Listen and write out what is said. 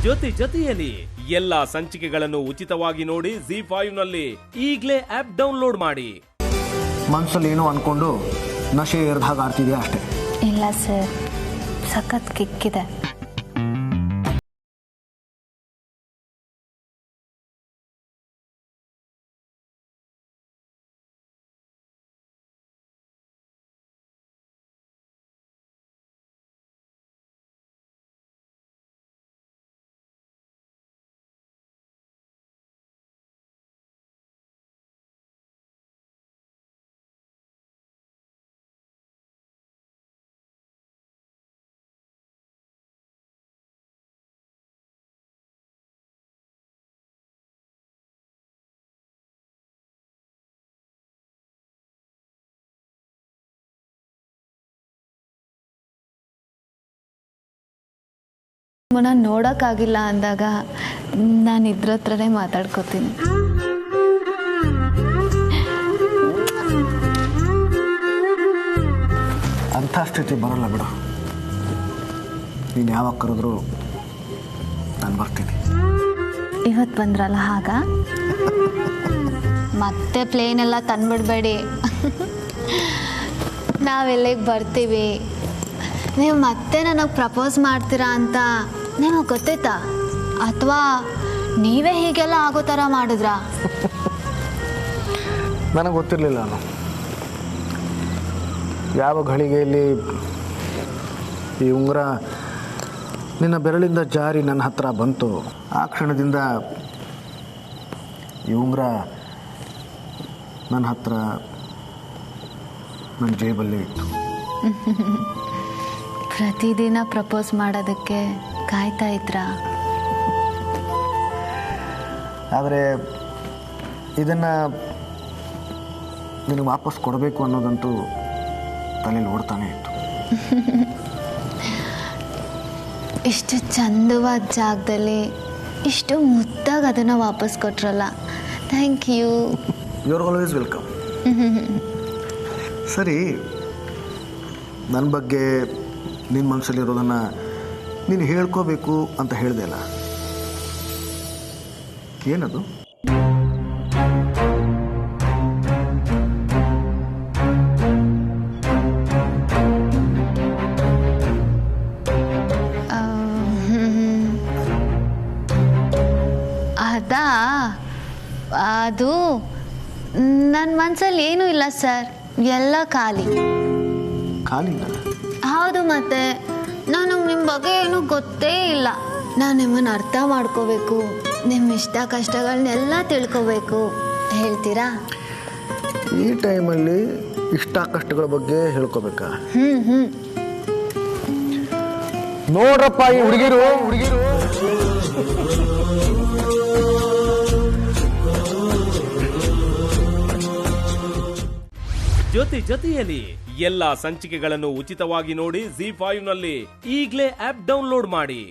ಜೊತೆಯಲ್ಲಿ ಎಲ್ಲಾ ಸಂಚಿಕೆಗಳನ್ನು ಉಚಿತವಾಗಿ ನೋಡಿ ZEE5 ನಲ್ಲಿ ಈಗಲೇ ಆಪ್ ಡೌನ್ಲೋಡ್ ಮಾಡಿ. ಮನಸ್ಸಲ್ಲಿ ಏನೋ ಅನ್ಕೊಂಡು ನಶೆ ಏರ್ದಾಗ ಆಡ್ತಿದ್ಯಾ ಅಷ್ಟೇ. ಇಲ್ಲ ಸರ್, ಸಖತ್ ಕಿಕ್ಕಿದೆ. ನಾನು ನೋಡೋಕ್ಕಾಗಿಲ್ಲ ಅಂದಾಗ ನಾನು ಇದ್ರ ಹತ್ರನೇ ಮಾತಾಡ್ಕೋತೀನಿ. ಅಂಥ ಸ್ಥಿತಿ ಬರಲ್ಲ ಬಿಡು. ನೀನು ಯಾವಾಗ ಕರೆದ್ರು ನಾನು ಬರ್ತೀನಿ. ಇವತ್ತು ಬಂದ್ರಲ್ಲ ಆಗ ಮತ್ತೆ ಪ್ಲೇನ್ ಎಲ್ಲ ತಂದ್ಬಿಡ್ಬೇಡಿ. ನಾವೆಲ್ಲಿಗೆ ಬರ್ತೀವಿ, ನೀವು ಮತ್ತೆ ನನಗೆ ಪ್ರಪೋಸ್ ಮಾಡ್ತೀರಾ ಅಂತ ನಿಮಗೆ ಗೊತ್ತೈತಾ, ಅಥವಾ ನೀವೇ ಹೀಗೆಲ್ಲ ಆಗೋ ಥರ ಮಾಡಿದ್ರಾ? ನನಗೆ ಗೊತ್ತಿರಲಿಲ್ಲ. ನಾನು ಯಾವ ಘಳಿಗೆಯಲ್ಲಿ ಈ ಉಂಗುರ ನಿನ್ನ ಬೆರಳಿಂದ ಜಾರಿ ನನ್ನ ಹತ್ರ ಬಂತು, ಆ ಕ್ಷಣದಿಂದ ಈ ಉಂಗುರ ನನ್ನ ಹತ್ರ ನನ್ನ ಜೇಬಲ್ಲೇ ಇತ್ತು. ಪ್ರತಿದಿನ ಪ್ರಪೋಸ್ ಮಾಡೋದಕ್ಕೆ ಕಾಯ್ತಾ ಇದ್ರಾ? ಆದರೆ ಇದನ್ನು ನಿನಗೆ ವಾಪಸ್ ಕೊಡಬೇಕು ಅನ್ನೋದಂತೂ ತಲೆಯಲ್ಲಿ ಓಡ್ತಾನೆ ಇತ್ತು. ಇಷ್ಟು ಚಂದವಾದ ಜಾಗದಲ್ಲಿ ಇಷ್ಟು ಮುದ್ದಾಗಿ ಅದನ್ನು ವಾಪಸ್ ಕೊಟ್ರಲ್ಲ, thank you. You are always welcome. ಸರಿ, ನನ್ನ ಬಗ್ಗೆ ನಿನ್ನ ಮನಸ್ಸಲ್ಲಿರೋದನ್ನು ನೀನು ಹೇಳ್ಕೋಬೇಕು ಅಂತ ಹೇಳಿದೆ ಅಲ್ಲ, ಏನದು? ಅದಾ, ಅದು ನನ್ನ ಮನಸ್ಸಲ್ಲಿ ಏನೂ ಇಲ್ಲ ಸರ್, ಎಲ್ಲ ಖಾಲಿ. ಖಾಲಿನ? ಹೌದು, ಮತ್ತೆ ನನಗೆ ನಿಮ್ಮ ಬಗ್ಗೆ ಏನೂ ಗೊತ್ತೇ ಇಲ್ಲ. ನಾನು ನಿಮ್ಮನ್ನು ಅರ್ಥ ಮಾಡ್ಕೋಬೇಕು, ನಿಮ್ಮ ಇಷ್ಟ ಕಷ್ಟಗಳನ್ನೆಲ್ಲ ತಿಳ್ಕೋಬೇಕು. ಹೇಳ್ತೀರಾ? ಈ ಟೈಮಲ್ಲಿ ಇಷ್ಟ ಕಷ್ಟಗಳ ಬಗ್ಗೆ ಹೇಳ್ಕೋಬೇಕಾ? ನೋಡ್ರಪ್ಪ, ಈ ಹುಡುಗಿರು ಜೊತೆಯಲ್ಲಿ ಎಲ್ಲಾ ಸಂಚಿಕೆಗಳನ್ನು ಉಚಿತವಾಗಿ ನೋಡಿ ZEE5 ನಲ್ಲಿ ಈಗಲೇ ಆಪ್ ಡೌನ್ಲೋಡ್ ಮಾಡಿ.